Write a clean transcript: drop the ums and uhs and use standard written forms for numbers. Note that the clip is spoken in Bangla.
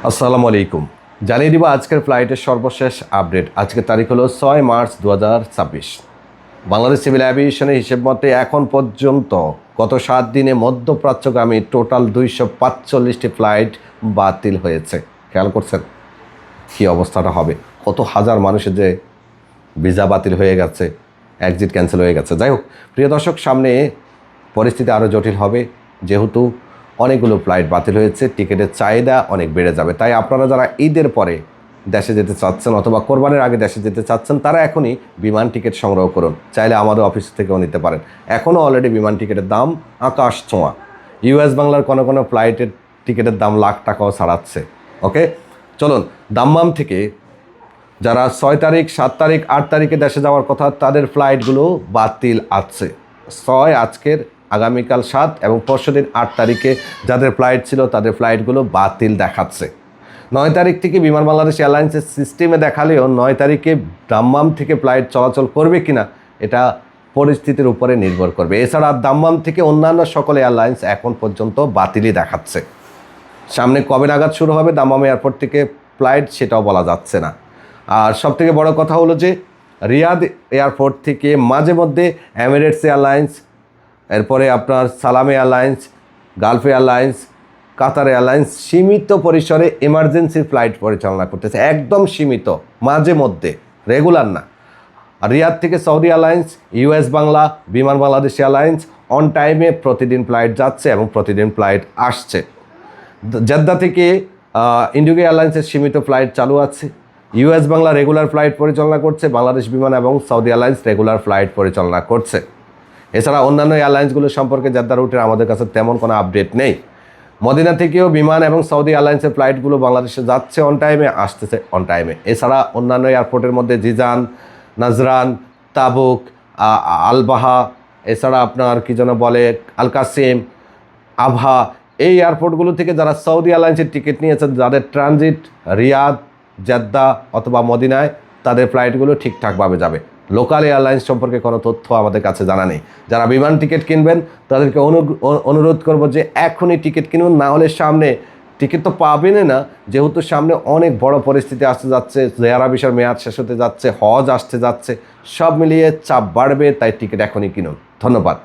আসসালামু আলাইকুম। জানিয়ে দিব আজকের ফ্লাইটের সর্বশেষ আপডেট। আজকের তারিখ হলো 6 মার্চ 2026। বাংলাদেশ সিভিল অ্যাভিয়েশনের হিসেব মতে এখন পর্যন্ত গত 7 দিনে মধ্যপ্রাচ্যগামী টোটাল 245টি ফ্লাইট বাতিল হয়েছে। খেয়াল করছেন কী অবস্থাটা হবে, কত হাজার মানুষের যে ভিসা বাতিল হয়ে গেছে, এক্সিট ক্যান্সেল হয়ে গেছে। যাই হোক প্রিয় দর্শক, সামনে পরিস্থিতি আরও জটিল হবে, যেহেতু অনেকগুলো ফ্লাইট বাতিল হয়েছে, টিকিটের চাহিদা অনেক বেড়ে যাবে। তাই আপনারা যারা ঈদের পরে দেশে যেতে চাচ্ছেন অথবা কোরবানির আগে দেশে যেতে চাচ্ছেন, তারা এখনই বিমান টিকিট সংগ্রহ করুন। চাইলে আমাদের অফিস থেকেও নিতে পারেন। এখনও অলরেডি বিমান টিকিটের দাম আকাশ ছোঁয়া। ইউএস বাংলার কোনো কোনো ফ্লাইটের টিকিটের দাম লাখ টাকাও ছাড়াচ্ছে। ওকে, চলুন দাম্মাম থেকে যারা 6 তারিখ, 7 তারিখ, 8 তারিখে দেশে যাওয়ার কথা, তাদের ফ্লাইটগুলো বাতিল আছে। 6 আজকের, আগামীকাল 7 এবং পরশুদিন 8 তারিখে যাদের ফ্লাইট ছিল তাদের ফ্লাইটগুলো বাতিল দেখাচ্ছে। 9 তারিখ থেকে বিমান বাংলাদেশ এয়ারলাইন্সের সিস্টেমে দেখালেও 9 তারিখে দাম্মাম থেকে ফ্লাইট চলাচল করবে কিনা এটা পরিস্থিতির উপরে নির্ভর করবে। এছাড়া দাম্মাম থেকে অন্যান্য সকল এয়ারলাইন্স এখন পর্যন্ত বাতিলই দেখাচ্ছে। সামনে কবে নাগাদ শুরু হবে দাম্মাম এয়ারপোর্ট থেকে ফ্লাইট সেটাও বলা যাচ্ছে না। আর সবথেকে বড় কথা হলো যে রিয়াদ এয়ারপোর্ট থেকে মাঝে মধ্যে এমিরেটস এয়ারলাইন্স, এরপরে আপনার সালাম এয়ারলাইন্স, গালফ এয়ারলাইন্স, কাতার এয়ারলাইন্স সীমিত পরিসরে এমার্জেন্সি ফ্লাইট পরিচালনা করতেছে, একদম সীমিত, মাঝে মধ্যে, রেগুলার না। আর রিয়াদ থেকে সৌদি এয়ারলাইন্স, ইউএস বাংলা, বিমান বাংলাদেশ এয়ারলাইন্স অন টাইমে প্রতিদিন ফ্লাইট যাচ্ছে এবং প্রতিদিন ফ্লাইট আসছে। জেদ্দা থেকে ইন্ডিগো এয়ারলাইন্সের সীমিত ফ্লাইট চালু আছে। ইউএস বাংলা রেগুলার ফ্লাইট পরিচালনা করছে, বাংলাদেশ বিমান এবং সৌদি এয়ারলাইন্স রেগুলার ফ্লাইট পরিচালনা করছে। এছাড়া অন্যান্য এয়ারলাইন্সগুলো সম্পর্কে জেদ্দা রুটের আমাদের কাছে তেমন কোনো আপডেট নেই। মদিনা থেকেও বিমান এবং সৌদি এয়ারলাইন্সের ফ্লাইটগুলো বাংলাদেশে যাচ্ছে অন টাইমে, আসতেছে অন টাইমে। এছাড়া অন্যান্য এয়ারপোর্টের মধ্যে জিজান, নাজরান, তাবুক, আলবাহা, এছাড়া আপনার কী যেন বলে আল কাসিম, আবহা, এই এয়ারপোর্টগুলো থেকে যারা সৌদি এয়ারলাইন্সের টিকিট নিয়েছেন, যাদের ট্রানজিট রিয়াদ, জেদ্দা অথবা মদিনায়, তাদের ফ্লাইটগুলো ঠিকঠাকভাবে যাবে। লোকাল এয়ারলাইন্স সম্পর্কে কোনো তথ্য আমাদের কাছে জানা নেই। যারা বিমান টিকিট কিনবেন তাদেরকে অনুরোধ করব যে এখনই টিকিট কিনুন, না হলে সামনে টিকিট তো পাবেনই না, যেহেতু সামনে অনেক বড় পরিস্থিতি আসতে যাচ্ছে, জিয়ারা ভিসার মেয়াদ শেষ হতে যাচ্ছে, হজ আসতে যাচ্ছে, সব মিলিয়ে চাপ বাড়বে। তাই টিকিট এখনই কিনুন। ধন্যবাদ।